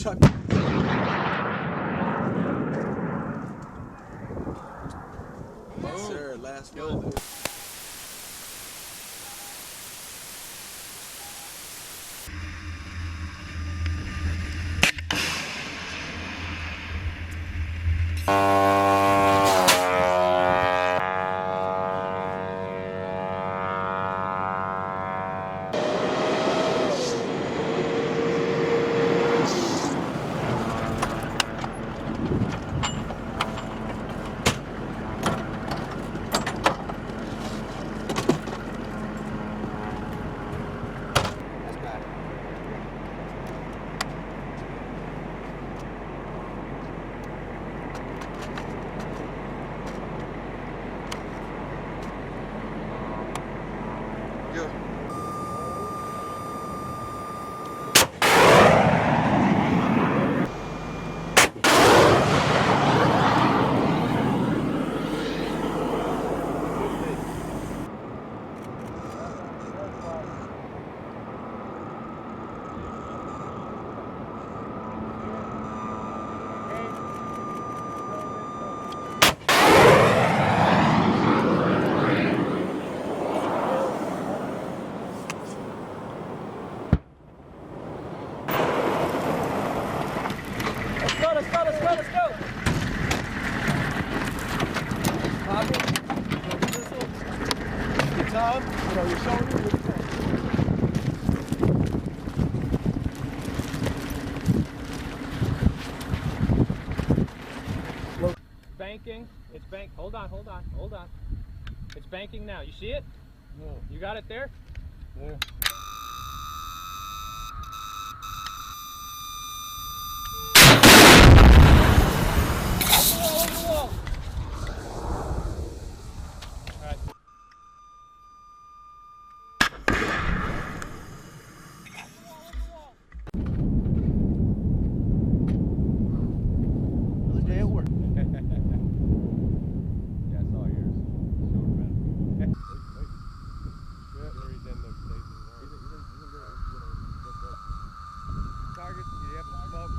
Chuck. Yes, sir. Last one. Let's go. Good time. You know, your shoulder. Banking. It's bank. Hold on. It's banking now. You see it? No. You got it there? Yeah. Over the wall. All right. Another day at work. Yeah, I saw yours. Shoulder man. Yeah, he's in the target. You have to smoke.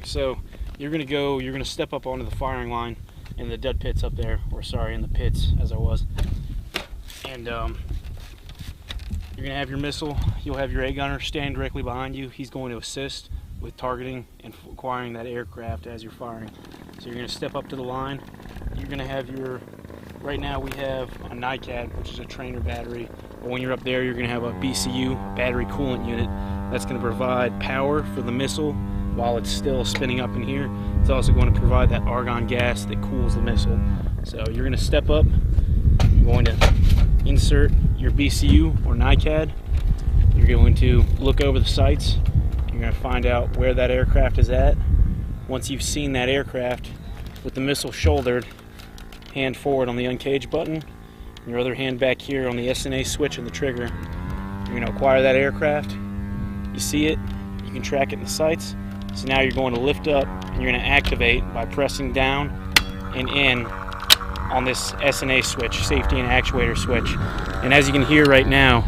So you're going to step up onto the firing line in the dead pits up there, or sorry, in the pits as I was. And you're gonna have your missile. You'll have your A gunner standing directly behind you. He's going to assist with targeting and acquiring that aircraft as you're firing. So you're gonna step up to the line. You're gonna have your, right now we have a NICAD, which is a trainer battery. But when you're up there, you're gonna have a BCU, battery coolant unit. That's gonna provide power for the missile while it's still spinning up in here. It's also going to provide that argon gas that cools the missile. So you're gonna step up, you're going to insert your BCU or NICAD. You're going to look over the sights. You're going to find out where that aircraft is at. Once you've seen that aircraft, with the missile shouldered, hand forward on the uncage button, your other hand back here on the SNA switch and the trigger. You're going to acquire that aircraft. You see it, you can track it in the sights. So now you're going to lift up and you're going to activate by pressing down and in on this SNA switch, safety and actuator switch. And as you can hear right now,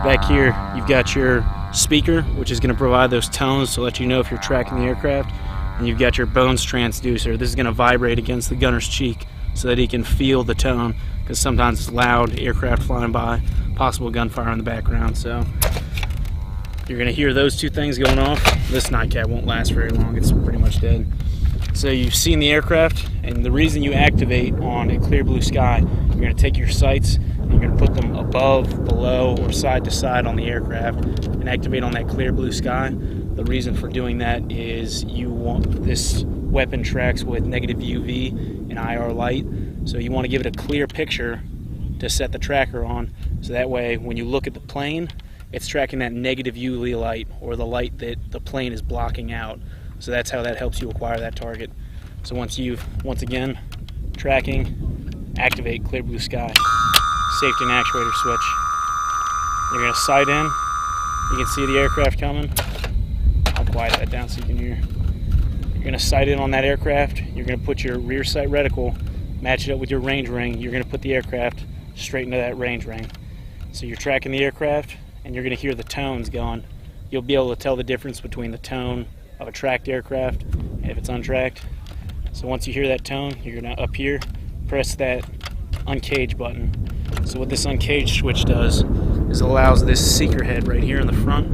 back here you've got your speaker, which is going to provide those tones to let you know if you're tracking the aircraft. And you've got your bones transducer. This is going to vibrate against the gunner's cheek so that he can feel the tone, because sometimes it's loud, aircraft flying by, possible gunfire in the background. So you're going to hear those two things going off. This NICAD won't last very long, it's pretty much dead. So you've seen the aircraft, and the reason you activate on a clear blue sky, you're going to take your sights and you're going to put them above, below, or side to side on the aircraft and activate on that clear blue sky. The reason for doing that is you want this weapon tracks with negative UV and IR light, so you want to give it a clear picture to set the tracker on, so that way when you look at the plane, it's tracking that negative UV light, or the light that the plane is blocking out. So that's how that helps you acquire that target. So once again, tracking, activate clear blue sky, safety and actuator switch. You're going to sight in, you can see the aircraft coming. I'll quiet that down so you can hear. You're going to sight in on that aircraft, you're going to put your rear sight reticle, match it up with your range ring, you're going to put the aircraft straight into that range ring. So you're tracking the aircraft and you're going to hear the tones going. You'll be able to tell the difference between the tone of a tracked aircraft and if it's untracked. So once you hear that tone, you're going to up here press that uncage button. So what this uncage switch does is it allows this seeker head right here in the front.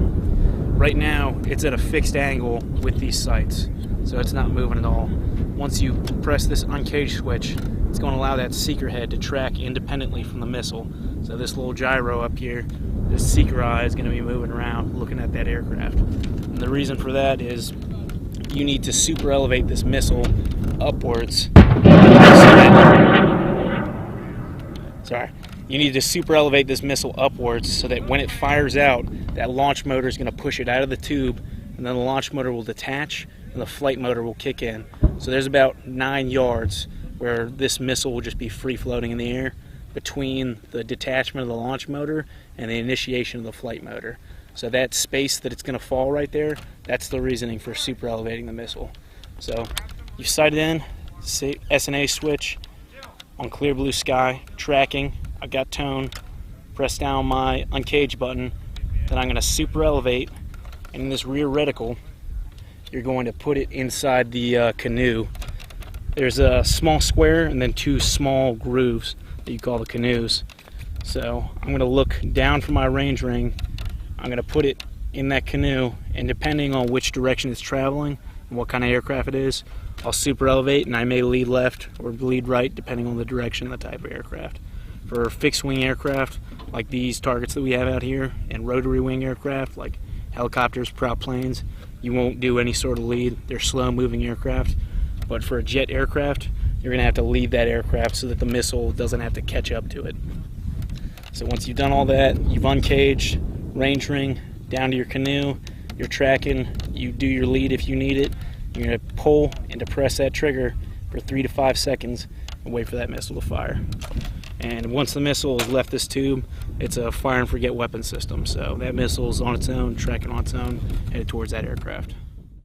Right now it's at a fixed angle with these sights, so it's not moving at all. Once you press this uncage switch, it's going to allow that seeker head to track independently from the missile. So this little gyro up here, this seeker eye is going to be moving around looking at that aircraft. And the reason for that is you need to super elevate this missile upwards. You need to super elevate this missile upwards so that when it fires out, that launch motor is going to push it out of the tube, and then the launch motor will detach and the flight motor will kick in. So there's about 9 yards where this missile will just be free floating in the air between the detachment of the launch motor and the initiation of the flight motor. So that space that it's going to fall right there, that's the reasoning for super elevating the missile. So you sight it in, SNA switch on clear blue sky, tracking, I got tone, press down my uncage button, then I'm going to super elevate, and in this rear reticle, you're going to put it inside the canoe. There's a small square and then 2 small grooves that you call the canoes. So I'm going to look down from my range ring, I'm going to put it in that canoe, and depending on which direction it's traveling and what kind of aircraft it is, I'll super elevate and I may lead left or lead right depending on the direction and the type of aircraft. For fixed wing aircraft like these targets that we have out here, and rotary wing aircraft like helicopters, prop planes, you won't do any sort of lead. They're slow moving aircraft. But for a jet aircraft, you're going to have to lead that aircraft so that the missile doesn't have to catch up to it. So once you've done all that, you've uncaged, range ring, down to your canoe, you're tracking, you do your lead if you need it, you're going to pull and depress that trigger for 3 to 5 seconds and wait for that missile to fire. And once the missile has left this tube, it's a fire and forget weapon system. So that missile is on its own, tracking on its own, headed towards that aircraft.